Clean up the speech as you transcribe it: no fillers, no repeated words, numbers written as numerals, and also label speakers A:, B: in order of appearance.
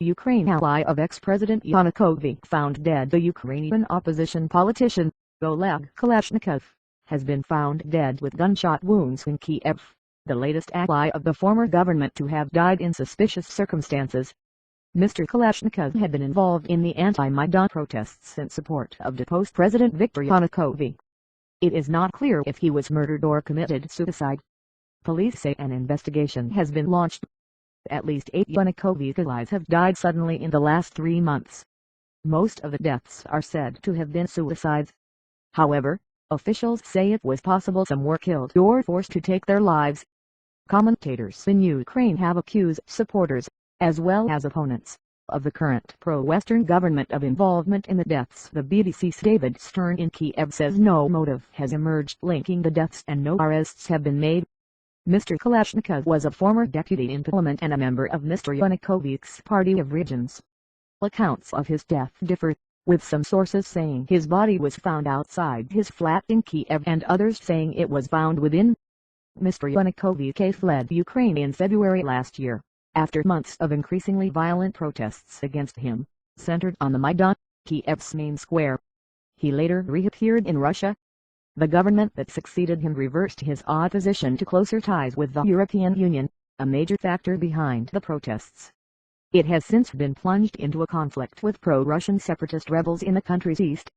A: Ukraine ally of ex-President Yanukovych found dead. The Ukrainian opposition politician, Oleg Kalashnikov, has been found dead with gunshot wounds in Kiev, the latest ally of the former government to have died in suspicious circumstances. Mr. Kalashnikov had been involved in the anti-Maidan protests in support of deposed President Viktor Yanukovych. It is not clear if he was murdered or committed suicide. Police say an investigation has been launched. At least 8 Yanukovych allies have died suddenly in the last 3 months. Most of the deaths are said to have been suicides. However, officials say it was possible some were killed or forced to take their lives. Commentators in Ukraine have accused supporters, as well as opponents, of the current pro-Western government of involvement in the deaths. The BBC's David Stern in Kiev says no motive has emerged linking the deaths and no arrests have been made. Mr. Kalashnikov was a former deputy in parliament and a member of Mr. Yanukovych's Party of Regions. Accounts of his death differ, with some sources saying his body was found outside his flat in Kiev and others saying it was found within. Mr. Yanukovych fled Ukraine in February last year, after months of increasingly violent protests against him, centered on the Maidan, Kiev's main square. He later reappeared in Russia. The government that succeeded him reversed his opposition to closer ties with the European Union, a major factor behind the protests. It has since been plunged into a conflict with pro-Russian separatist rebels in the country's east.